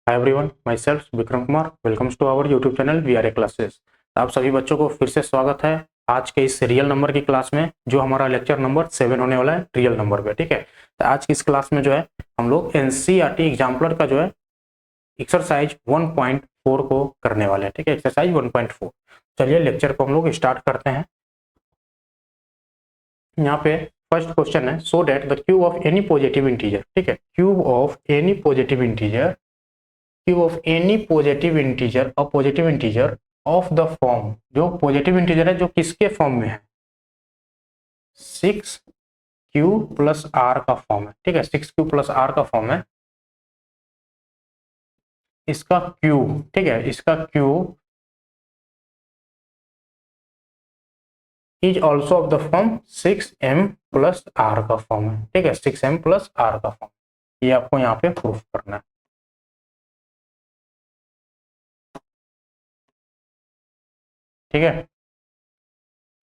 Hi everyone, myself Vikram Kumar. Welcomes to our YouTube channel VRA classes. आप सभी बच्चों को फिर से स्वागत है आज के इस रियल नंबर की क्लास में, जो हमारा लेक्चर नंबर 7 होने वाला है रियल नंबर पे। ठीक है, तो आज की इस क्लास में जो है हम लोग एनसीईआरटी एग्जाम्पलर का जो है एक्सरसाइज 1.4 को करने वाले हैं। ठीक है, एक्सरसाइज 1.4। चलिए लेक्चर को हम लोग स्टार्ट करते हैं। यहाँ पे फर्स्ट क्वेश्चन है, show that the cube of any positive integer. ठीक है, cube of any positive integer, cube of any positive integer और positive integer of the form, जो पॉजिटिव इंटीजर है जो किसके फॉर्म में है, 6q प्लस आर का फॉर्म है। ठीक है, 6q प्लस आर का फॉर्म है, इसका क्यूब। ठीक है, इसका cube is also of the form 6m plus R का फॉर्म है। ठीक है, 6m प्लस आर का फॉर्म, ये आपको यहाँ पे प्रूफ करना है। ठीक है,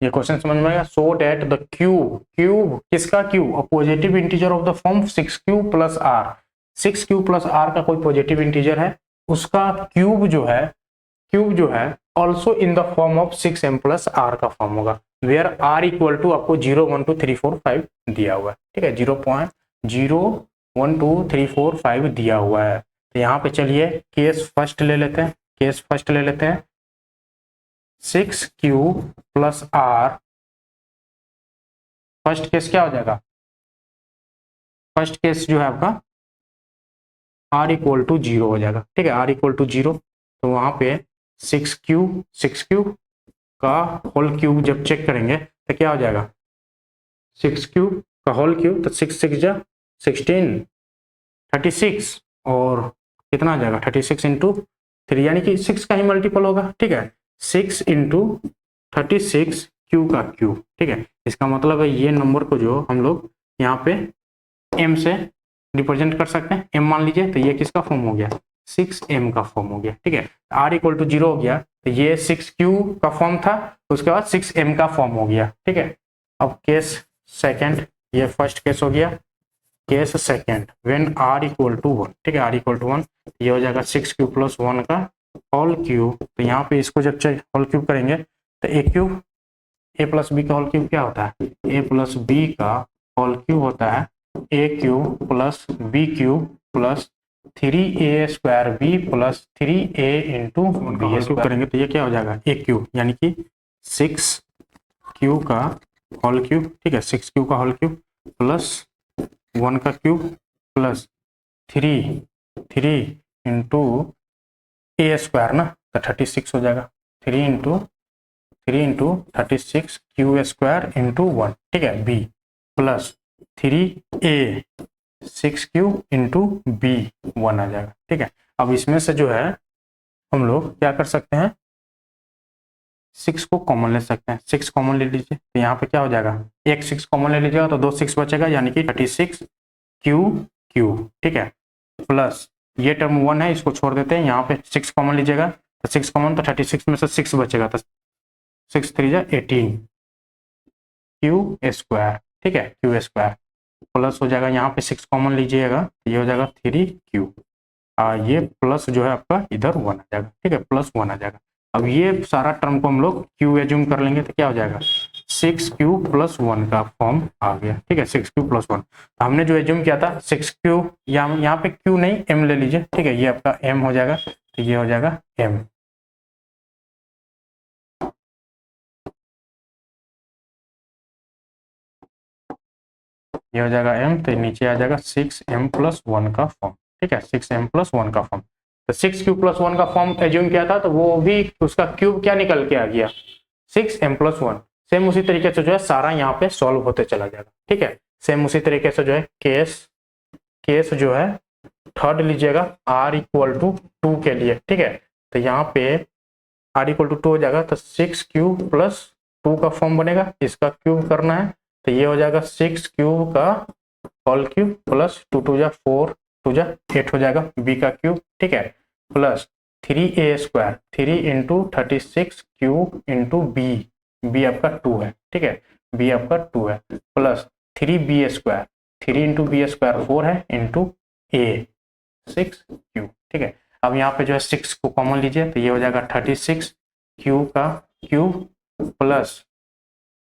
ये क्वेश्चन समझ में आएगा। So that the cube, cube किसका cube, positive integer of the form 6q plus R. 6q plus R का कोई पॉजिटिव इंटीजर है, उसका क्यूब जो है also in the form of 6m plus R का फॉर्म होगा, वेयर आर इक्वल टू आपको 0 1 2 3 4 5 दिया हुआ है। ठीक है, 0.0 1 2 3 4 5 दिया हुआ है। तो यहाँ पे चलिए केस फर्स्ट ले लेते हैं, केस फर्स्ट ले लेते हैं। 6q plus are, first case क्या हो जाएगा, फर्स्ट केस जो है आपका r इक्वल टू 0 हो जाएगा। ठीक है, r इक्वल टू 0, तो वहां पे 6q का होल क्यूब जब चेक करेंगे तो क्या हो जाएगा, 6q का होल क्यूब, तो 6 6 जा 16 36, और कितना आ जाएगा 36 इंटू 3, यानी कि 6 का ही मल्टीपल होगा। ठीक है, 6 इंटू 36 क्यू का क्यूब। ठीक है, इसका मतलब है ये नंबर को जो हम लोग यहाँ पे m से रिप्रेजेंट कर सकते हैं, m मान लीजिए, तो ये किसका फॉर्म हो गया, 6m का फॉर्म हो गया। ठीक है, r इक्वल टू 0 हो गया, तो ये 6q का फॉर्म था, उसके बाद 6m का फॉर्म हो गया। ठीक है, अब केस सेकंड, ये फर्स्ट केस हो गया। Case second, when r equal to 1। ठीक है, r इक्वल टू 1, ये हो जाएगा 6q प्लस 1 का होल क्यूब। तो यहाँ पे इसको जब होल क्यूब करेंगे तो a cube, a plus B का होल क्यूब क्या होता है, a प्लस बी का होल क्यूब होता है a cube plus B cube plus 3a square B plus 3a into B square करेंगे तो ये क्या हो जाएगा, a क्यूब, यानी कि 6q का होल क्यूब। ठीक है, 6q का होल क्यूब प्लस 1 का cube plus 3 into a square ना, तो 36 हो जाएगा। 3 इंटू 36 क्यू स्क्वायर इंटू 1। ठीक है, b plus 3a 6q into B 1 आ जाएगा। ठीक है, अब इसमें से जो है हम लोग क्या कर सकते हैं, 6 को कॉमन ले सकते हैं। 6 कॉमन ले लीजिए, तो यहाँ पे क्या हो जाएगा, एक 6 कॉमन ले लीजिएगा तो 2 6 बचेगा, यानी कि 36 क्यू। ठीक है, प्लस ये टर्म 1 है, इसको छोड़ देते हैं, यहाँ पे 6 कॉमन लीजिएगा, तो 6 कॉमन, तो 36 में से 6 बचेगा, तो 6 3 जा 18 क्यू स्क्वायर। ठीक है, क्यू स्क्वायर प्लस हो जाएगा, यहाँ पे 6 कॉमन लीजिएगा, ये हो जाएगा 3q, ये प्लस जो है आपका इधर 1 आ जाएगा। ठीक है, प्लस 1 आ जाएगा। अब ये सारा टर्म को हम लोग q एज्यूम कर लेंगे तो क्या हो जाएगा, 6q प्लस 1 का फॉर्म आ गया। ठीक है, 6q प्लस 1, तो हमने जो एज्यूम किया था 6q, यहाँ पे q नहीं m ले लीजिए। ठीक है, ये आपका m हो जाएगा, तो ये हो जाएगा m। ये हो जाएगा m, तो नीचे आ जाएगा 6m प्लस 1 का फॉर्म। ठीक है, 6m प्लस 1 का फॉर्म, तो 6q प्लस 1 का फॉर्म एज्यूम किया था, तो वो भी उसका क्यूब क्या निकल के आ गया, 6m प्लस 1। सेम उसी तरीके से जो है सारा यहाँ पे सॉल्व होते चला जाएगा। ठीक है, सेम उसी तरीके से जो है केस जो है थर्ड लीजिएगा, r इक्वल टू 2 के लिए। ठीक है, तो यहाँ पे r इक्वल टू 2 हो जाएगा, तो 6q प्लस 2 का फॉर्म बनेगा, इसका क्यूब करना है, तो ये हो जाएगा 6q का होल क्यूब प्लस 2 2 जा 4 2 जा 8 हो जाएगा, b का क्यूब। ठीक है, plus 3a square 3 into 36 cube into B आपका 2 है। ठीक है, b आपका 2 है, plus 3b square 3 into B square 4 है, इंटू a 6q। ठीक है। अब यहाँ पे जो है 6 को कॉमन लीजिए तो ये हो जाएगा 36 क्यू का क्यूब प्लस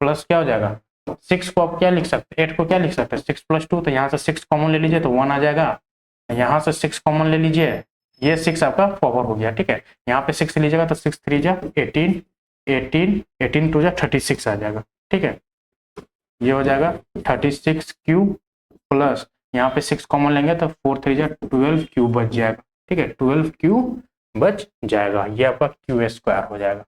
प्लस क्या हो जाएगा 6 को आप क्या लिख सकते हैं, 8 को क्या लिख सकते हैं 6 + 2, तो यहाँ से 6 कॉमन ले लीजिए तो 1 आ जाएगा, यहाँ से 6 कॉमन ले लीजिए, ये 6 आपका फॉरवर्ड हो गया, ठीक है। यहाँ पे 6 लीजिएगा तो 6 3 जा 18, 18 18 2 जा 36 आ जाएगा, ठीक है। ये हो जाएगा 36 क्यूब प्लस यहाँ पे 6 कॉमन लेंगे तो 4 3 जा 12 क्यूब बच जाएगा, ठीक है, 12 क्यूब बच जाएगा, ये आपका क्यू² हो जाएगा।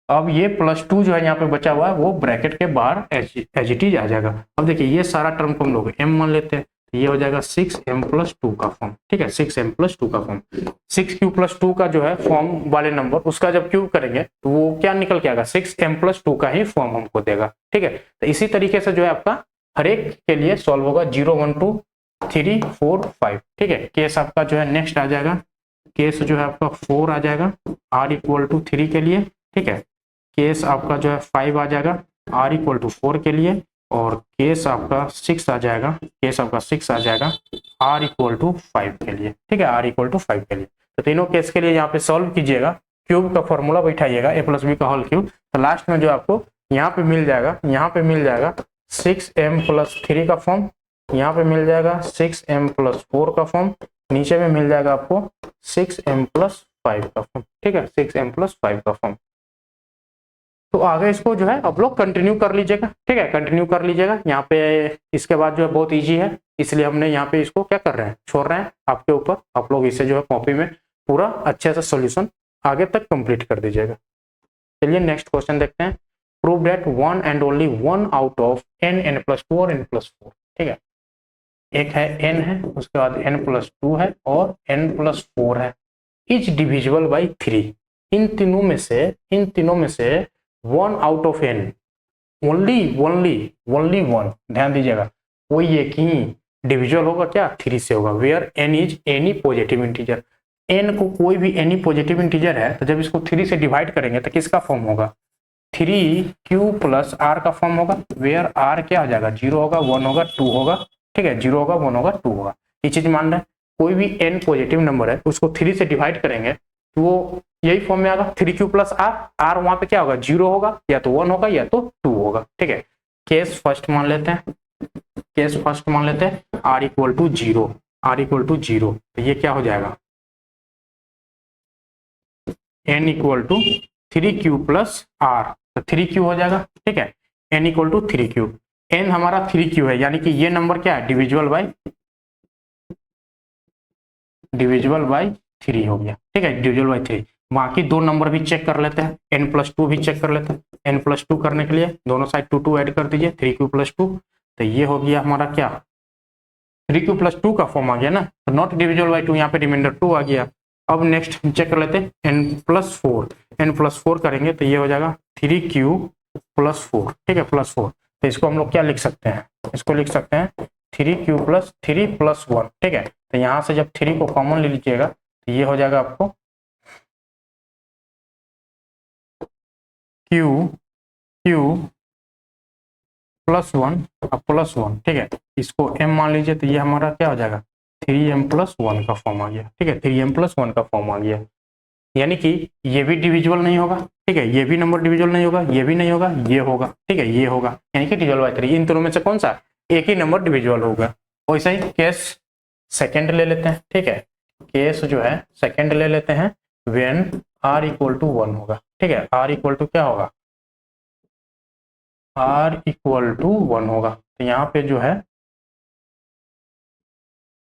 अब ये +2 जो है यहाँ पे बचा हुआ है वो ब्रैकेट के बाहर एज इट इज आ जाएगा। अब देखिए ये सारा टर्म को हम लोग m मान लेते हैं, तो ये हो जाएगा 6m + 2 का फॉर्म, ठीक है, 6m + 2 का फॉर्म। 6q + 2 का जो है फॉर्म वाले नंबर उसका जब क्यूब करेंगे तो वो क्या निकल के आएगा 6m + 2 का ही फॉर्म हमको देगा, ठीक है। तो इसी तरीके से जो है आपका हर एक के लिए सॉल्व होगा 0 1 2 3 4 5, ठीक है। केस आपका जो है नेक्स्ट आ जाएगा, केस जो है आपका 4 आ जाएगा r = 3 के लिए, ठीक है। केस आपका जो है 5 आ जाएगा r = 4 के लिए, और केस आपका 6 आ जाएगा, केस आपका 6 आ जाएगा r = 5 के लिए, ठीक है, r = 5 के लिए। तो तीनों केस के लिए यहाँ पे सॉल्व कीजिएगा, क्यूब का फॉर्मूला बैठाइएगा a + b का होल क्यूब, तो लास्ट में जो आपको यहाँ पे मिल जाएगा, यहाँ पे मिल जाएगा 6m + 3 का फॉर्म, यहाँ पे मिल जाएगा 6m + 4 का फॉर्म, नीचे में मिल जाएगा आपको 6m + 5 का फॉर्म, ठीक है, 6m + 5 का फॉर्म। तो आगे इसको जो है आप लोग कंटिन्यू कर लीजिएगा, ठीक है, कंटिन्यू कर लीजिएगा। यहाँ पे इसके बाद जो है बहुत इजी है, इसलिए हमने यहाँ पे इसको क्या कर रहे हैं छोड़ रहे हैं आपके ऊपर, आप लोग इसे जो है कॉपी में पूरा अच्छे से सॉल्यूशन आगे तक कंप्लीट कर दीजिएगा। चलिए नेक्स्ट क्वेश्चन देखते हैं। Prove that one and only one out of n n+2 और n+4, ठीक है, एक है n है, उसके बाद n+2 है और n+4 है, इज डिविजिबल बाई 3। इन तीनों में से 1 out of n, only one, ध्यान दीजिएगा, कोई एक ही डिविजिबल होगा क्या 3 से होगा, where n is any positive integer. n को कोई भी एनी पॉजिटिव इंटीजर है तो जब इसको 3 से डिवाइड करेंगे तो किसका फॉर्म होगा 3q + r का फॉर्म होगा, वेयर r क्या हो जाएगा 0 होगा 1 होगा 2 होगा, ठीक है, 0 होगा 1 होगा 2 होगा। ये चीज मान रहे हैं, कोई भी n पॉजिटिव नंबर है उसको 3 से डिवाइड करेंगे तो वो यही फॉर्म में आएगा 3q + r वहां पे क्या होगा 0 होगा या तो 1 होगा या तो 2 होगा, ठीक है। केस फर्स्ट मान लेते हैं, r = 0, तो ये क्या हो जाएगा n = 3q + r, तो 3q हो जाएगा, ठीक है, n = 3q, n हमारा 3q है, यानी कि ये नंबर क्या है डिविजिबल बाय 3 हो गया, ठीक है, डिविजिबल बाय 3। बाकी दो नंबर भी चेक कर लेते हैं, n+2 भी चेक कर लेते हैं। n+2 करने के लिए दोनों साइड 2 2 ऐड कर दीजिए, 3q + 2, तो ये हो गया हमारा क्या 3q + 2 का फॉर्म आ गया ना, तो नॉट डिविजिबल बाय 2, यहाँ पे रिमाइंडर 2 आ गया। अब नेक्स्ट चेक कर लेते हैं n+4 करेंगे तो ये हो जाएगा 3q + 4, ठीक है, +4, तो इसको हम लोग क्या लिख सकते हैं, इसको लिख सकते हैं 3q + 3 + 1, ठीक है। तो यहाँ से जब 3 को कॉमन ले लीजिएगा तो ये हो जाएगा आपको q + 1, ठीक है, इसको m मान लीजिए तो ये हमारा क्या हो जाएगा 3m + 1 का फॉर्म आ गया, ठीक है, 3m + 1 का फॉर्म आ गया, यानी कि ये भी डिविजिबल नहीं होगा, ठीक है, ये भी नंबर डिविजिबल नहीं होगा, ये भी नहीं होगा, ये होगा, ठीक है, ये होगा, यानी कि डिविजिबल बाय 3, इन दोनों में से कौन सा एक ही नंबर डिविजिबल होगा। वैसे ही केस सेकंड ले लेते हैं, ठीक है, केस जो है सेकंड ले लेते हैं, व्हेन r = 1 होगा, ठीक है, r = क्या होगा r = 1 होगा, तो यहाँ पे जो है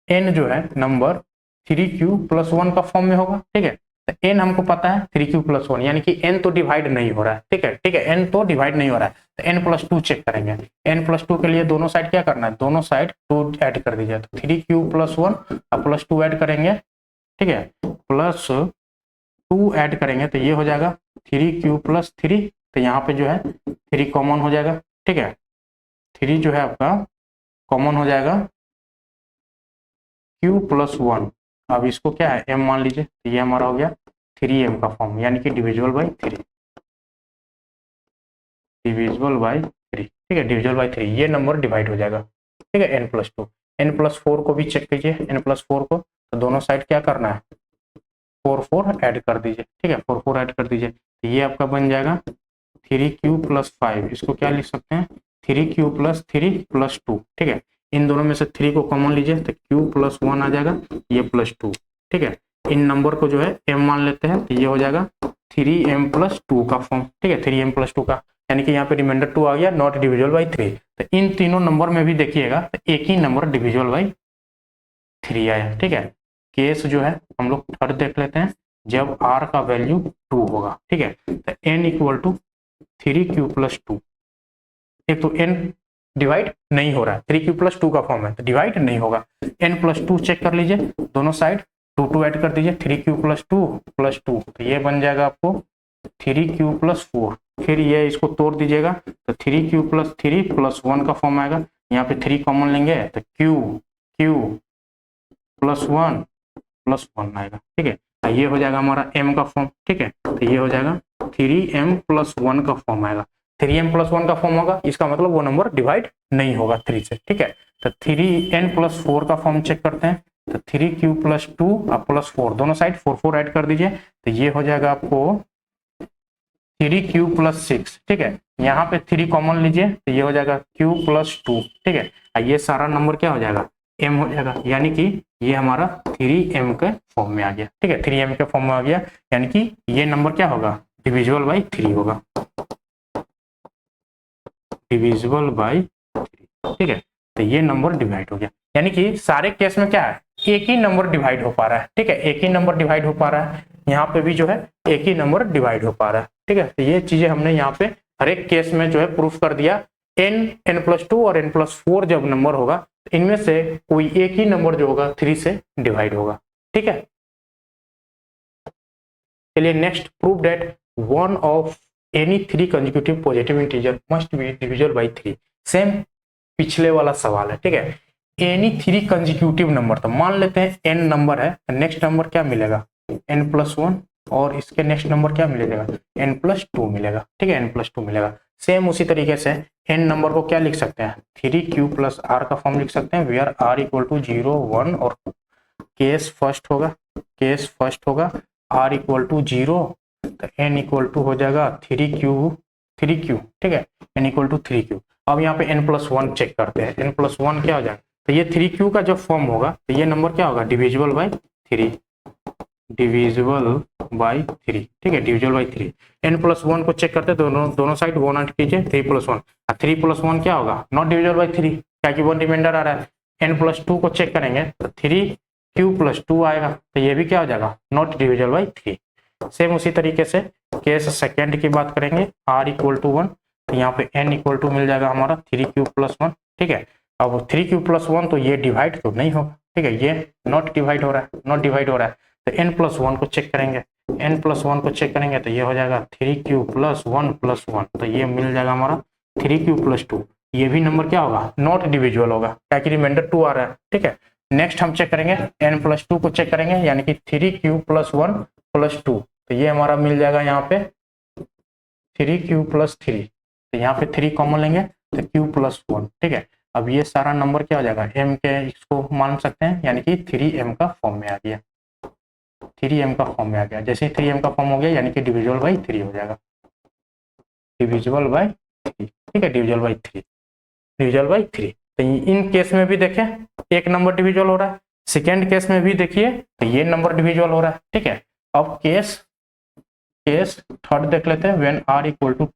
n जो है नंबर 3q + 1 का फॉर्म में होगा, ठीक है, तो n हमको पता है 3q + 1, यानी कि n तो डिवाइड नहीं हो रहा है, ठीक है, n तो डिवाइड नहीं हो रहा है, तो n+2 चेक करेंगे। n+2 के लिए दोनों साइड क्या करना है, दोनों साइड 2 ऐड कर दीजिए, तो 3q + 1 और +2 ऐड करेंगे, ठीक है, +2 ऐड करेंगे तो ये हो जाएगा 3q + 3, तो यहाँ पे जो है 3 कॉमन हो जाएगा, ठीक है, 3 जो है आपका कॉमन हो जाएगा q + 1, अब इसको क्या है m मान लीजिए, तो ये हमारा हो गया 3m का फॉर्म, यानी कि डिविजिबल बाय 3, ठीक है, डिविजिबल बाय 3, ये नंबर डिवाइड हो जाएगा, ठीक है, n+2। n+4 को भी चेक कीजिए, n+4 को, तो दोनों साइड क्या करना है, 4 4 ऐड कर दीजिए, ठीक है, 4 4 ऐड कर दीजिए, तो ये आपका बन जाएगा 3q + 5, इसको क्या लिख सकते हैं 3q + 3 + 2, ठीक है, इन दोनों में से 3 को कॉमन लीजिए तो q + 1 आ जाएगा, ये +2, ठीक है, इन नंबर को जो है m मान लेते हैं, तो ये हो जाएगा 3m + 2 का फॉर्म, ठीक है, 3m + 2 का, यानी कि यहाँ पे रिमाइंडर 2 आ गया, नॉट डिविजिबल बाई 3। तो इन तीनों नंबर में भी देखिएगा तो एक ही नंबर डिविजिबल बाई 3 आया, ठीक है। केस जो है हम लोग थर्ड देख लेते हैं, जब r का वैल्यू 2 होगा, ठीक है, तो n = 3q + 2, एक तो n डिवाइड नहीं हो रहा है, 3q + 2 का फॉर्म है तो डिवाइड नहीं होगा, n + 2 चेक कर लीजिए, दोनों साइड 2 2 ऐड कर दीजिए, 3q + 2 + 2, तो ये बन जाएगा आपको 3q + 4, फिर ये इसको तोड़ दीजिएगा तो 3q + 3 + 1 का फॉर्म आएगा, यहाँ पे 3 कॉमन लेंगे तो q + 1 + 1 आएगा, ठीक है, तो ये हो जाएगा हमारा m का फॉर्म, ठीक है, तो ये हो जाएगा 3m + 1 का फॉर्म आएगा, 3m + 1 का फॉर्म होगा, इसका मतलब वो नंबर डिवाइड नहीं होगा 3 से, ठीक है, तो 3n + 4 का फॉर्म चेक करते हैं, तो 3q + 2 और +4 दोनों साइड 4 4 ऐड कर दीजिए, तो ये हो जाएगा आपको 3q + 6, ठीक है, यहाँ पे 3 कॉमन लीजिए तो ये हो जाएगा q + 2, ठीक है, ये सारा नंबर क्या हो जाएगा m हो जाएगा, यानी कि ये हमारा 3m के फॉर्म में आ गया, ठीक है, 3m के फॉर्म में आ गया, यानी कि ये नंबर क्या होगा डिविजिबल बाई 3 होगा, डिविजिबल बाई 3, ठीक है, तो ये नंबर डिवाइड हो गया, यानी कि सारे केस में क्या है एक ही नंबर डिवाइड हो पा रहा है, ठीक है, एक ही नंबर डिवाइड हो पा रहा है, यहाँ पे भी जो है एक ही नंबर डिवाइड हो पा रहा है, ठीक है, तो ये चीजें हमने यहाँ पे हर एक केस में जो है प्रूफ कर दिया, n + 2 और n + 4 जब नंबर होगा तो इनमें से कोई एक ही नंबर जो होगा 3 से डिवाइड होगा, ठीक है। चलिए next, prove that one of any 3 consecutive positive integer must be divisible by 3, same पिछले वाला सवाल है, ठीक है, एनी 3 कंसेक्यूटिव नंबर, तो मान लेते हैं n नंबर है, नेक्स्ट नंबर क्या मिलेगा n + 1 और इसके नेक्स्ट नंबर क्या मिलेगा n + 2 मिलेगा, ठीक है, n + 2 मिलेगा, सेम उसी तरीके से n नंबर को क्या लिख सकते हैं 3q + r का फॉर्म लिख सकते हैं, वेयर r = 0 1 और केस फर्स्ट होगा, r = 0, तो n = हो जाएगा 3q, ठीक है, n = 3q, अब यहाँ पे n + 1 चेक करते हैं, n + 1 क्या हो जाएगा, तो ये 3q का जब फॉर्म होगा तो ये नंबर क्या होगा डिविजिबल बाई 3, डिविजिबल बाई 3, ठीक है, डिविजिबल बाई 3, n + 1 को चेक करते हैं, दोनों साइड 1 ऐड कीजिए, 3 + 1, 3 + 1 क्या होगा नॉट डिविजिबल बाई 3, क्या कि 1 रिमाइंडर आ रहा है, n + 2 को चेक करेंगे तो 3q + 2 आएगा, तो ये भी क्या हो जाएगा नॉट डिविजिबल बाई 3, सेम उसी तरीके से केस सेकंड की बात करेंगे, r = 1, तो यहाँ पे n = मिल जाएगा हमारा 3q + 1, ठीक है, अब 3q + 1 तो ये डिवाइड तो नहीं होगा, ठीक है, ये नॉट डिवाइड हो रहा है, तो n + 1 को चेक करेंगे, तो ये हो जाएगा 3q + 1 + 1, तो ये मिल जाएगा हमारा 3q + 2, ये भी नंबर क्या होगा नॉट डिविजिबल होगा, क्या कि रिमाइंडर 2 आ रहा है, ठीक है, नेक्स्ट हम चेक करेंगे n + 2 को चेक करेंगे, यानी कि 3q + 1 + 2, तो ये हमारा मिल जाएगा यहाँ पे 3q + 3, तो यहाँ पे 3 कॉमन लेंगे तो q + 1, ठीक है, अब ये सारा नंबर क्या हो जाएगा m के इसको मान सकते हैं, यानी कि 3m का फॉर्म में आ गया, 3m का फॉर्म में आ गया, जैसे ही 3m का फॉर्म हो गया यानी कि डिविजिबल बाई 3 हो जाएगा, डिविजिबल बाई 3, ठीक है, डिविजिबल बाई 3, डिविजिबल बाई 3, तो इन केस में भी देखें एक नंबर डिविजिबल हो रहा है, सेकेंड केस में भी देखिए तो ये नंबर डिविजिबल हो रहा है, ठीक है, अब केस थर्ड देख लेते हैं, व्हेन r = 2,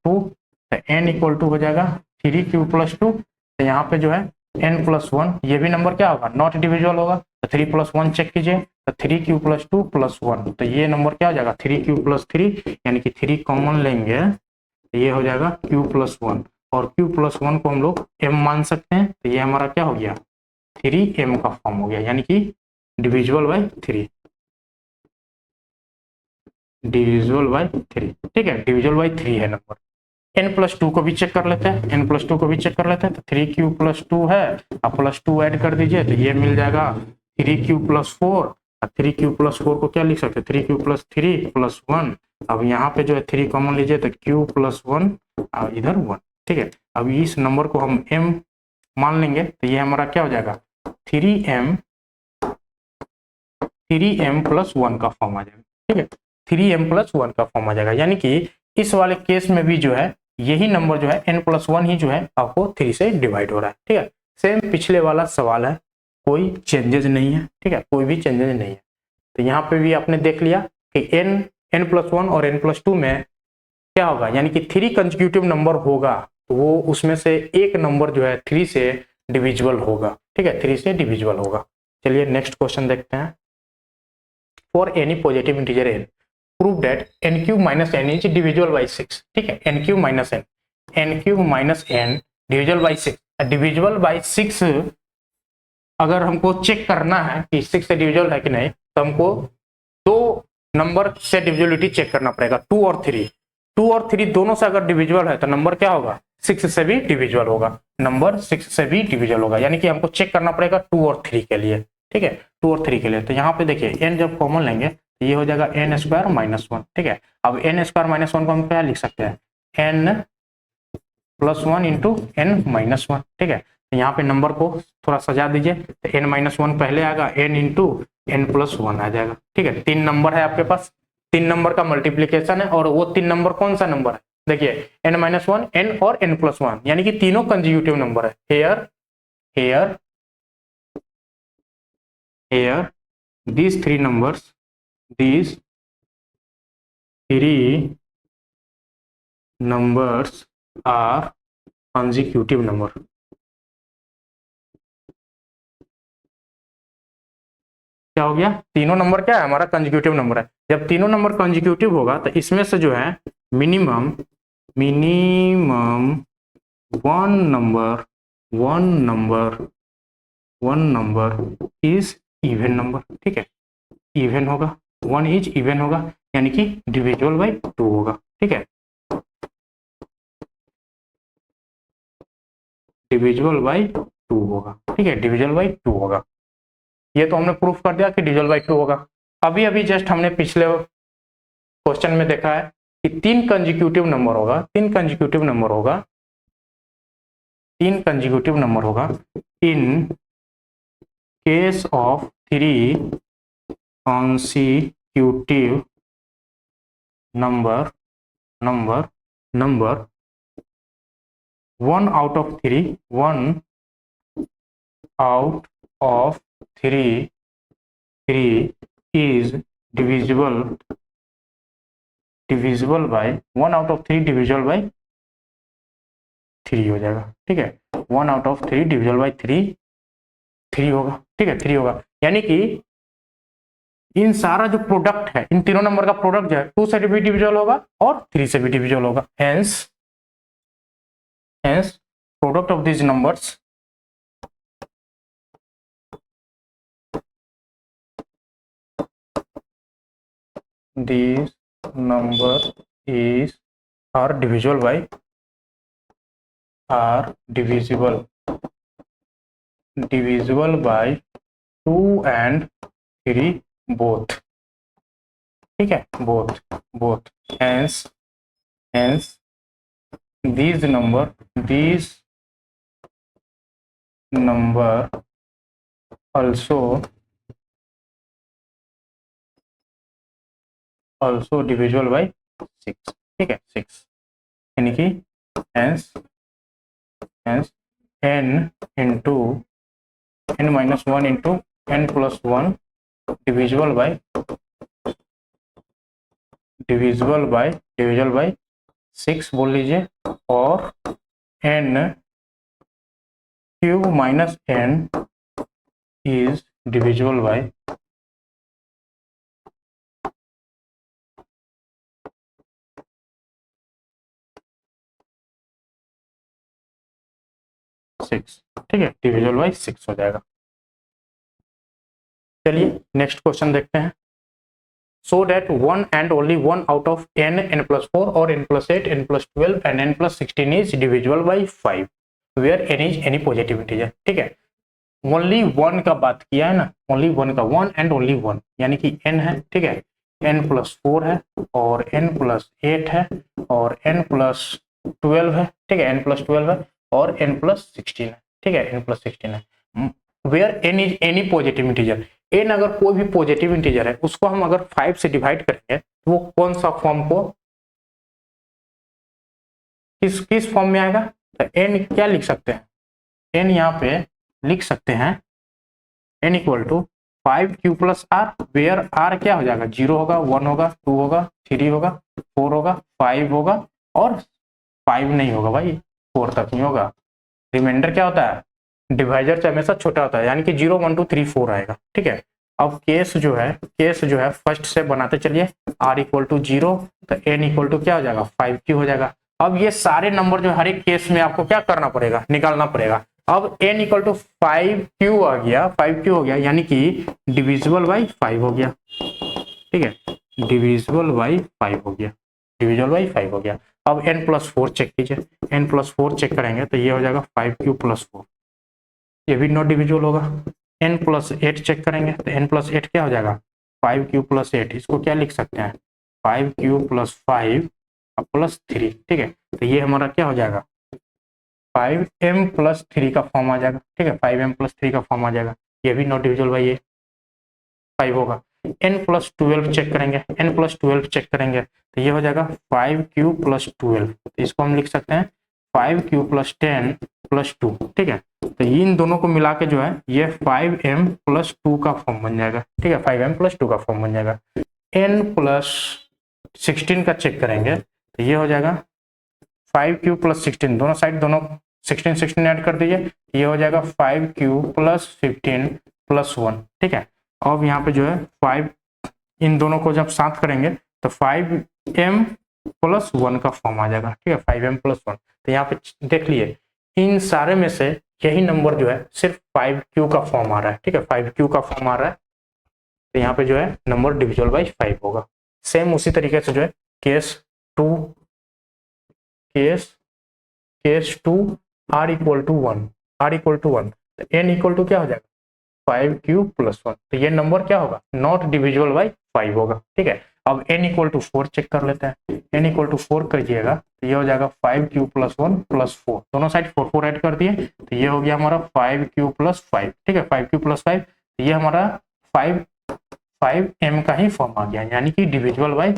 तो n = हो जाएगा 3q + 2, तो यहाँ पे जो है n + 1, ये भी नंबर क्या होगा नॉट डिविजिबल होगा, तो 3 + 1 चेक कीजिए, तो 3q + 2 + 1, तो ये नंबर क्या हो जाएगा 3q + 3, यानी कि 3 कॉमन लेंगे तो ये हो जाएगा q + 1, और q + 1 को हम लोग m मान सकते हैं, तो ये हमारा क्या हो गया 3m का फॉर्म हो गया, यानी कि डिविजिबल बाई 3, डिविजिबल बाई 3, ठीक है, डिविजिबल बाई 3 है नंबर। n + 2 को भी चेक कर लेते हैं, तो 3q + 2 है, अब +2 ऐड कर दीजिए तो ये मिल जाएगा 3q + 4, 3q + 4 को क्या लिख सकते हैं 3q + 3 + 1, अब यहाँ पे जो है 3 कॉमन लीजिए तो q + 1 और इधर 1, ठीक है, अब इस नंबर को हम m मान लेंगे तो ये हमारा क्या हो जाएगा 3m 3m+1 का फॉर्म आ जाएगा। ठीक है, 3m+1 का फॉर्म आ जाएगा, यानी कि इस वाले केस में भी जो है यही नंबर जो है n+1 ही जो है आपको 3 से डिवाइड हो रहा है। ठीक है, सेम पिछले वाला सवाल है, कोई चेंजेस नहीं है। ठीक है, कोई भी चेंजेस नहीं है। तो यहाँ पे भी आपने देख लिया कि n+1 और n+2 में क्या होगा, यानी कि 3 कंसेक्यूटिव नंबर होगा तो वो उसमें से एक नंबर जो है 3 से डिविजिबल होगा। ठीक है, 3 से डिविजिबल होगा। चलिए नेक्स्ट क्वेश्चन देखते हैं। For any positive integer n prove that n³ - n is divisible by 6। ठीक है, n³ - n divisible by 6, divisible by 6 अगर हमको चेक करना है कि 6 से डिविजिबल है कि नहीं, तो हमको दो नंबर से डिविजिबिलिटी चेक करना पड़ेगा, 2 और 3। 2 और 3 दोनों से अगर डिविजिबल है तो नंबर क्या होगा, 6 से भी डिविजिबल होगा। नंबर 6 से भी डिविजिबल होगा, यानी कि हमको चेक करना पड़ेगा 2 और 3 के लिए। ठीक है, 2 और 3 के लिए। तो यहाँ पे देखिए n जब कॉमन लेंगे तो ये हो जाएगा n² - 1। ठीक है, अब n² - 1 को हम क्या लिख सकते हैं, n+1 × n-1। ठीक है, तो यहाँ पे नंबर को थोड़ा सजा दीजिए, तो n-1 पहले आएगा, n × n+1 आ जाएगा। ठीक है, 3 नंबर है आपके पास, 3 नंबर का मल्टीप्लीकेशन है, और वो 3 नंबर कौन सा नंबर है, देखिए n-1, n और n+1, यानी कि तीनों कंसेक्यूटिव नंबर है। here these 3 numbers are consecutive number। क्या हो गया, तीनों नंबर क्या है हमारा, कंसेक्यूटिव नंबर है। जब तीनों नंबर कंसेक्यूटिव होगा तो इसमें से जो है minimum one number is even number. ठीक है, इवन होगा, 1 इज इवन होगा, यानी कि डिविजिबल बाय 2 होगा। ठीक है, डिविजिबल बाय 2 होगा। ठीक है, डिविजिबल बाय 2 होगा। ये तो हमने प्रूफ कर दिया कि डिविजिबल बाय 2 होगा। अभी अभी जस्ट हमने पिछले क्वेश्चन में देखा है कि 3 कंसेक्यूटिव नंबर होगा, 3 कंसेक्यूटिव नंबर होगा, 3 कंसेक्यूटिव नंबर होगा in case of 3 consecutive number 1 out of 3 is divisible by 1 out of 3 divisible by 3 हो जाएगा। ठीक है, 1 out of 3 divisible by 3 होगा। ठीक है, 3 होगा, यानी कि इन सारा जो प्रोडक्ट है, इन तीनों नंबर का प्रोडक्ट जो है 2 से भी डिविजिबल होगा और 3 से भी डिविजिबल होगा। Hence product of this numbers are divisible by 2 and 3 both। ठीक है, both hence these number also divisible by 6। ठीक है, 6, यानी कि hence n into n-1 into n+1 divisible by 6 बोल लीजिए, और n³ - n is divisible by 6। ठीक है, डिविजिबल बाय 6 हो जाएगा। चलिए नेक्स्ट क्वेश्चन देखते हैं। so that one and only one out of n+4 or n+8 n+12 and n+16 is divisible by 5 where n is any positive integer। ठीक है, only 1 का बात किया है ना, ओनली 1 का, 1 एंड ओनली 1, यानी कि n है। ठीक है, n+4 है और n+8 है और n+12 है। ठीक है, n+12 है और n+16 है। ठीक है, n+16 है। Where n is any positive integer, n अगर कोई भी पॉजिटिव इंटीजर है उसको हम अगर 5 से डिवाइड करेंगे तो वो कौन सा फॉर्म को किस फॉर्म में आएगा? तो n क्या लिख सकते हैं? n यहाँ पे लिख सकते हैं n equal to 5q plus R, where r क्या हो जाएगा? 0 होगा, 1 होगा, 2 होगा, 3 होगा, 4 होगा, 5 होगा और 5 नहीं होगा भाई, 4 तक ही होगा। रिमाइंडर क्या होता है? डिवाइजर से हमेशा छोटा होता है, यानी कि 0 1 2 3 4 आएगा। ठीक है, अब केस जो है फर्स्ट से बनाते चलिए। r इक्वल टू 0 तो n इक्वल टू क्या हो जाएगा? 5q हो जाएगा। अब ये सारे नंबर जो हर एक केस में आपको क्या करना पड़ेगा? निकालना पड़ेगा। अब n इक्वल टू 5q आ गया, 5q हो गया, यानी कि डिविजिबल बाई 5 हो गया। ठीक है, डिविजिबल बाई 5 हो गया, डिविजिबल बाई 5 हो गया। अब n प्लस 4 चेक कीजिए, n प्लस 4 चेक करेंगे तो ये हो जाएगा 5q प्लस 4, ये भी नॉट डिविजिबल होगा। n प्लस 8 चेक करेंगे तो n प्लस 8 क्या हो जाएगा? 5q प्लस 8, इसको क्या लिख सकते हैं? 5q plus 5 plus 3। ठीक है, तो ये हमारा क्या हो जाएगा? 5m प्लस 3 का फॉर्म आ जाएगा। ठीक है, 5m प्लस 3 का फॉर्म आ जाएगा, ये भी नॉट डिविजिबल भाई, ये 5 होगा। n प्लस 12 चेक करेंगे, n प्लस 12 चेक करेंगे तो ये हो जाएगा 5q प्लस 12, तो इसको हम लिख सकते हैं 5q प्लस 10 प्लस 2। ठीक है, तो इन दोनों को मिला के जो है ये 5m प्लस 2 का फॉर्म बन जाएगा। ठीक है, 5m प्लस 2 का फॉर्म बन जाएगा। n प्लस 16 का चेक करेंगे तो ये हो जाएगा 5q प्लस 16, दोनों साइड दोनों 16 16 ऐड कर दीजिए, ये हो जाएगा 5q प्लस 15 प्लस 1। ठीक है, अब यहाँ पे जो है 5, इन दोनों को जब साथ करेंगे तो 5m प्लस 1 का फॉर्म आ जाएगा। ठीक है, 5m प्लस 1। तो यहाँ पे देख लिए इन सारे में से यही नंबर जो है सिर्फ 5q का फॉर्म आ रहा है। ठीक है, 5q का फॉर्म आ रहा है, तो यहाँ पे जो है नंबर डिविजिबल बाई 5 होगा। सेम उसी तरीके से जो है case 2 r equal to 1, r equal to 1 तो n इक्वल टू क्या हो जाएगा? 5q प्लस 1, तो ये नंबर क्या होगा? नॉट डिविजिबल बाई 5 होगा। ठीक है, अब n इक्वल टू 4 चेक कर लेते हैं। n इक्वल टू 4 करिएगा तो ये हो जाएगा 5q प्लस 1 प्लस 4, दोनों साइड 4 4 ऐड कर दिए तो ये हो गया हमारा 5q प्लस 5। ठीक है, 5q प्लस 5, तो ये हमारा 5m का ही फॉर्म आ गया, यानी कि डिविजिबल बाई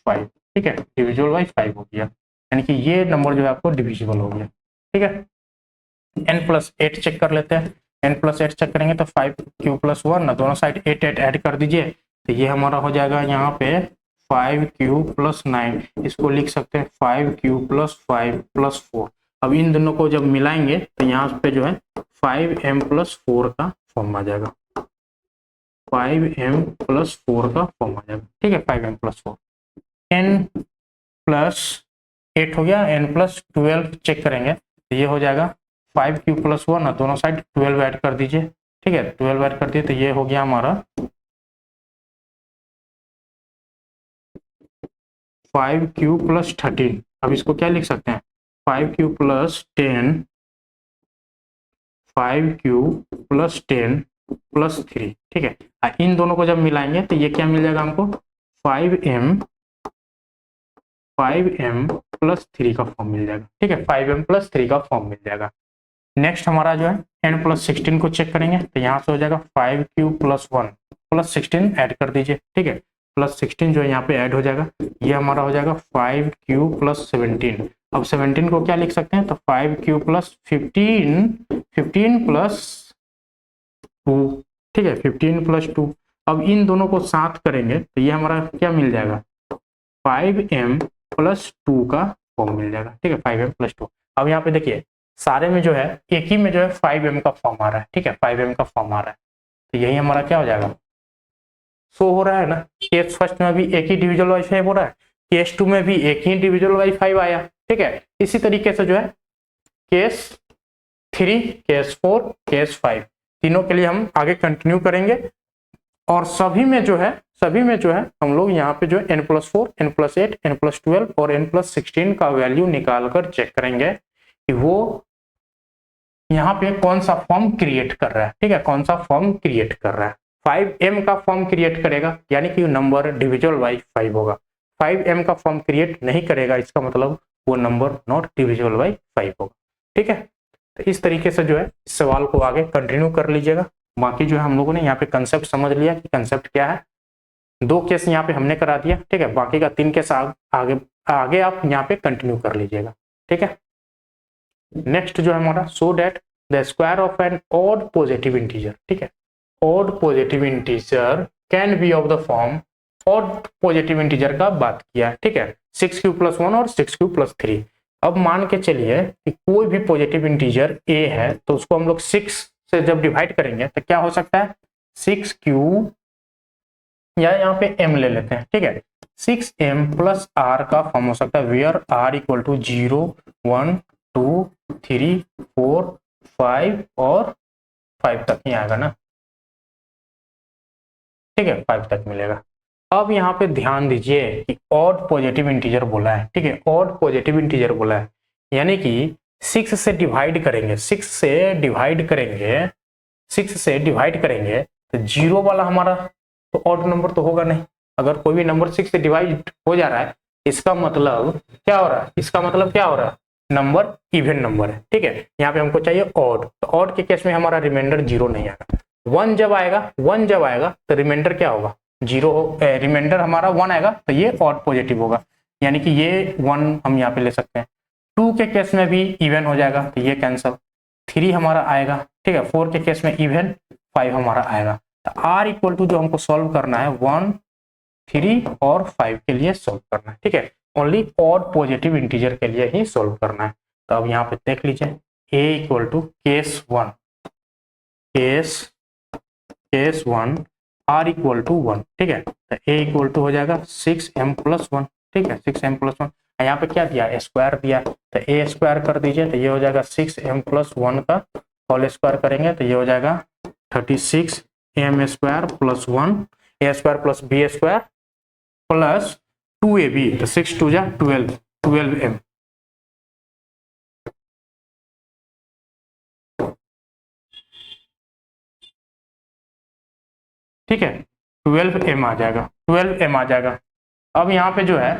5। ठीक है, डिविजिबल बाई 5 हो गया, यानी कि ये नंबर जो है आपको डिविजिबल हो गया। ठीक है, n प्लस 8 चेक कर लेते हैं। n प्लस 8 चेक करेंगे तो 5q प्लस 1 ना, दोनों साइड 8 8 ऐड कर दीजिए तो ये हमारा हो जाएगा यहाँ पे 5q प्लस 9, इसको लिख सकते हैं 5q प्लस 5 प्लस 4। अब इन दोनों को जब मिलाएंगे तो यहाँ पे जो है 5m प्लस 4 का फॉर्म आ जाएगा, 5m प्लस 4 का फॉर्म आ जाएगा। ठीक है, 5m प्लस 4, n प्लस 8 हो गया, n प्लस 12 चेक करेंगे तो ये हो जाएगा 5q प्लस 1 ना, दोनों साइड 12 ऐड कर दीजिए। ठीक है, 12 ऐड कर दिए तो ये हो गया हमारा 5q प्लस 13। अब इसको क्या लिख सकते हैं? 5q plus 10, 5q plus 10 plus 3। ठीक है, इन दोनों को जब मिलाएंगे तो ये क्या मिल जाएगा हमको? 5m प्लस 3 का फॉर्म मिल जाएगा। ठीक है, 5m प्लस 3 का फॉर्म मिल जाएगा। नेक्स्ट हमारा जो है n प्लस 16 को चेक करेंगे तो यहाँ से हो जाएगा 5q प्लस 1 प्लस 16 ऐड कर दीजिए। ठीक है, प्लस 16 जो है यहाँ पे ऐड हो जाएगा, ये हमारा हो जाएगा 5q प्लस 17। अब 17 को क्या लिख सकते हैं? तो 5q प्लस 15 प्लस 2। ठीक है, 15 प्लस 2। अब इन दोनों को साथ करेंगे तो ये हमारा क्या मिल जाएगा? 5m प्लस 2 का फॉर्म मिल जाएगा। ठीक है, 5m प्लस 2। अब यहाँ पे देखिए सारे में जो है एक ही में जो है 5m का फॉर्म आ रहा है। ठीक है, 5m का फॉर्म आ रहा है, तो यही हमारा क्या हो जाएगा? शो हो रहा है ना, केस फर्स्ट में भी एक ही डिविजिबल बाई 5 हो रहा है, केस 2 में भी एक ही डिविजिबल बाई 5 आया। ठीक है, इसी तरीके से जो है केस 3, केस 4, केस 5 तीनों के लिए हम आगे कंटिन्यू करेंगे। और सभी में जो है हम लोग यहाँ पे जो है n plus 4, n plus 8, n plus 12 और n प्लस 16 का वैल्यू निकाल कर चेक करेंगे कि वो यहाँ पे कौन सा फॉर्म क्रिएट कर रहा है। ठीक है, कौन सा फॉर्म क्रिएट कर रहा है? 5m का फॉर्म क्रिएट करेगा, यानी कि नंबर डिविजिबल बाई 5 होगा। 5m का फॉर्म क्रिएट नहीं करेगा, इसका मतलब वो नंबर नॉट डिविजिबल बाई 5 होगा। ठीक है, तो इस तरीके से जो है इस सवाल को आगे कंटिन्यू कर लीजिएगा। बाकी जो है हम लोगों ने यहाँ पे कंसेप्ट समझ लिया कि कंसेप्ट क्या है। 2 केस यहाँ पे हमने करा दिया, ठीक है। बाकी का 3 केस आगे आगे आप यहाँ पे कंटिन्यू कर लीजिएगा, ठीक है। नेक्स्ट जो है हमारा, so that the square of an odd positive integer, ठीक है। Odd positive integer can be of the form, odd positive integer का बात किया है, ठीक है। 6q+1 और 6q+3। अब मान के चलिए कि कोई भी पॉजिटिव इंटीजर a है तो उसको हम लोग 6 से जब डिवाइड करेंगे तो क्या हो सकता है, 6q या यहाँ पे m ले लेते हैं, ठीक है। 6m + r का फॉर्म हो सकता है, वेयर r = 0, 1, 2, 3, 4, 5 और 5 तक ही आएगा ना, ठीक है। 5 तक मिलेगा। अब यहाँ पे ध्यान दीजिए कि ऑड पॉजिटिव इंटीजर बोला है, ठीक है। ऑड पॉजिटिव इंटीजर बोला है, यानी कि 6 से डिवाइड करेंगे, 6 से डिवाइड करेंगे, 6 से डिवाइड करेंगे तो 0 वाला हमारा तो ऑड नंबर तो होगा नहीं। अगर कोई भी नंबर 6 से डिवाइड हो जा रहा है, इसका मतलब क्या हो रहा है, इसका मतलब क्या हो रहा है, नंबर इवन नंबर है, ठीक है। यहाँ पे हमको चाहिए ऑड, तो ऑड के केस में हमारा रिमाइंडर 0 नहीं आएगा। 1 जब आएगा तो रिमाइंडर क्या होगा, 0 हो, रिमाइंडर हमारा 1 आएगा तो ये ऑड पॉजिटिव होगा, यानी कि ये 1 हम यहाँ पे ले सकते हैं। 2 के केस में भी इवन हो जाएगा तो ये कैंसल। 3 हमारा आएगा, ठीक है। 4 के केस में इवन, 5 हमारा आएगा। तो r = जो हमको सॉल्व करना है 1, 3 और 5 के लिए सॉल्व करना है, ठीक है। ओनली ऑड पॉजिटिव इंटीजर के लिए ही सॉल्व करना है। तो अब यहाँ पे देख लीजिए, a = केस 1, केस 1 r = 1, ठीक है। तो a = हो जाएगा 6m+1, ठीक है। 6m+1 यहाँ पे क्या दिया, स्क्वायर दिया, तो a स्क्वायर कर दीजिए तो ये हो जाएगा 6m+1 का होल स्क्वायर करेंगे तो ये हो जाएगा 36m² + 1 a square + b square plus 2ab, तो 6 2 जा 12, 12m, ठीक है। 12m आ जाएगा, 12m आ जाएगा। अब यहाँ पे जो है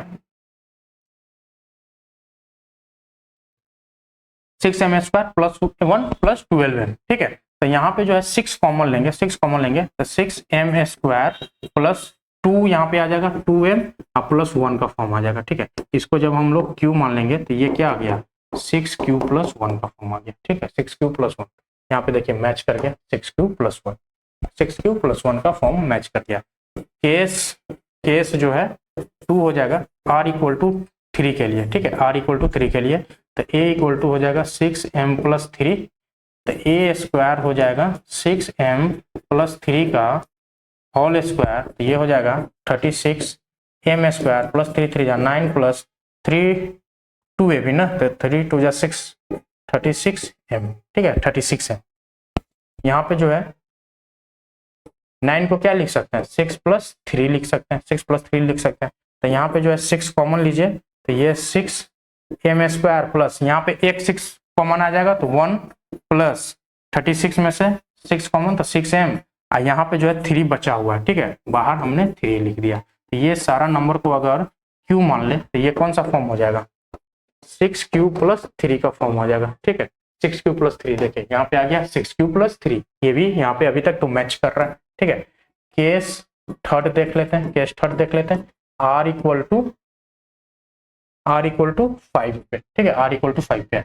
6m² + 1 + 12m, ठीक है। तो यहाँ पे जो है 6 कॉमन लेंगे, 6 कॉमन लेंगे तो 6m² + 2 यहाँ पे आ जाएगा 2m + 1 का फॉर्म आ जाएगा, ठीक है। इसको जब हम लोग q मान लेंगे तो ये क्या आ गया, 6q+1 का फॉर्म आ गया, ठीक है। 6q+1 यहाँ पे देखिए मैच कर गया, 6q+1, 6q+1 का फॉर्म मैच कर गया। केस जो है 2 हो जाएगा r = 3 के लिए, ठीक है। r = 3 के लिए तो a = हो जाएगा 6m+3, तो a स्क्वायर हो जाएगा 6m+3 का होल स्क्वायर, तो ये हो जाएगा 36m² + 3 3 9 + 3 2ab ना, तो 3 2 6 36m, ठीक है। 36m यहाँ पे जो है 9 को क्या लिख सकते हैं, 6 + 3 लिख सकते हैं, 6 + 3 लिख सकते हैं। तो यहाँ पे जो है 6 कॉमन लीजिए तो ये 6m² प्लस यहाँ पे एक 6 कॉमन आ जाएगा तो 1 + 36 में से 6 कॉमन तो 6m, और यहाँ पे जो है 3 बचा हुआ है, ठीक है। बाहर हमने 3 लिख दिया। तो ये सारा नंबर को अगर q मान ले तो ये कौन सा फॉर्म हो जाएगा, 6q+3 का फॉर्म हो जाएगा, ठीक है। 6q+3 देखिए यहाँ पे आ गया 6q+3, ये भी यहाँ पे अभी तक तो मैच कर रहा है, ठीक है। केस थर्ड देख लेते हैं, r = 5 पे, ठीक है। r = 5 पे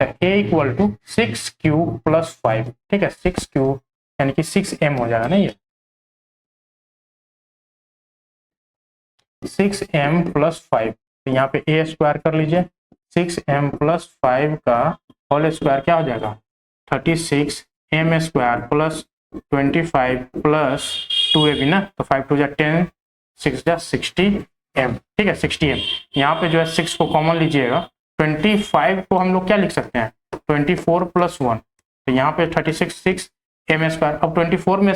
a = 6q+5, ठीक है। 6q यानी कि 6m हो जाएगा ना, ये 6m + 5, तो यहाँ पे a स्क्वायर कर लीजिए, 6m + 5 का होल स्क्वायर क्या हो जाएगा 36m² + 25 + 2ab ना, तो 5 2 10, 6 60m, ठीक है। 60m यहाँ पे जो है 6 को कॉमन लीजिएगा, 25 को हम लोग क्या लिख सकते हैं 24 + 1, तो यहाँ पे 36 6m²। अब 24 में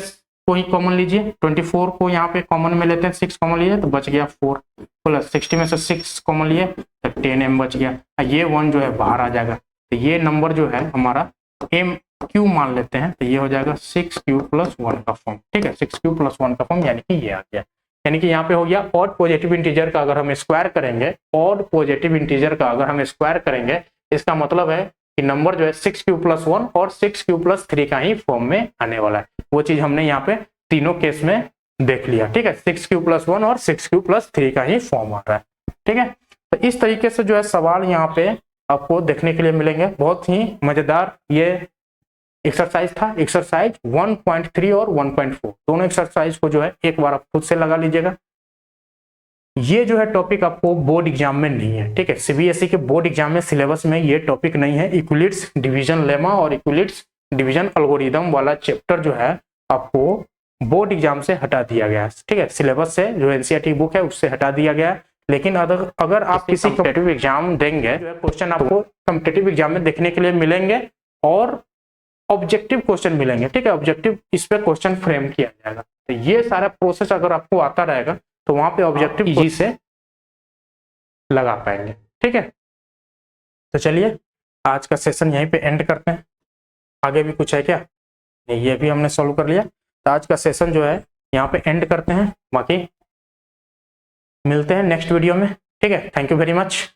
को ही कॉमन लीजिए, 24 को यहाँ पे कॉमन में लेते हैं, 6 कॉमन लीजिए तो बच गया 4 प्लस 60 में से 6 कॉमन लिए तो 10m बच गया। ये 1 जो है बाहर आ जाएगा, तो ये नंबर जो है हमारा m q मान लेते हैं, तो ये हो जाएगा 6q+1 का फॉर्म, ठीक है। 6q+1 का फॉर्म यानी कि ये आ गया, यानी कि यहाँ पे हो गया ऑड पॉजिटिव इंटीजर का अगर हम स्क्वायर करेंगे, ऑड पॉजिटिव इंटीजर का अगर हम स्क्वायर करेंगे, इसका मतलब है कि नंबर जो है 6q+1 और 6q+3 का ही फॉर्म में आने वाला है। वो चीज हमने यहाँ पे तीनों केस में देख लिया, ठीक है। 6q+1 और 6q+3 का ही फॉर्म आ रहा है, ठीक है। तो इस तरीके से जो है सवाल यहाँ पे आपको देखने के लिए मिलेंगे। बहुत ही मजेदार ये एक्सरसाइज था। एक्सरसाइज 1.3 और 1.4 दोनों एक्सरसाइज को जो है एक बार आप खुद से लगा लीजिएगा। ये जो है टॉपिक आपको बोर्ड एग्जाम में नहीं है, ठीक है। सीबीएसई के बोर्ड एग्जाम में सिलेबस में ये टॉपिक नहीं है। इक्विलिड्स डिवीजन लेमा और इक्विलिड्स डिवीजन एल्गोरिदम वाला चैप्टर जो है आपको बोर्ड एग्जाम से हटा दिया गया है, ठीक है। सिलेबस से जो एनसीईआरटी बुक है उससे हटा दिया गया है। लेकिन अगर आप किसी कॉम्पिटिटिव एग्जाम देंगे जो है क्वेश्चन आपको कॉम्पिटिटिव एग्जाम में देखने के लिए मिलेंगे और ऑब्जेक्टिव क्वेश्चन मिलेंगे, ठीक है। ऑब्जेक्टिव इस पे क्वेश्चन फ्रेम किया जाएगा। तो ये सारा प्रोसेस अगर आपको आता रहेगा तो वहां पे ऑब्जेक्टिव इजी से लगा पाएंगे, ठीक है। तो चलिए आज का सेशन यहीं पे एंड करते हैं। आगे भी कुछ है क्या? ये भी हमने सॉल्व कर लिया। तो आज का सेशन जो है यहाँ पे एंड करते हैं। बाकी मिलते हैं नेक्स्ट वीडियो में, ठीक है। Thank you very much.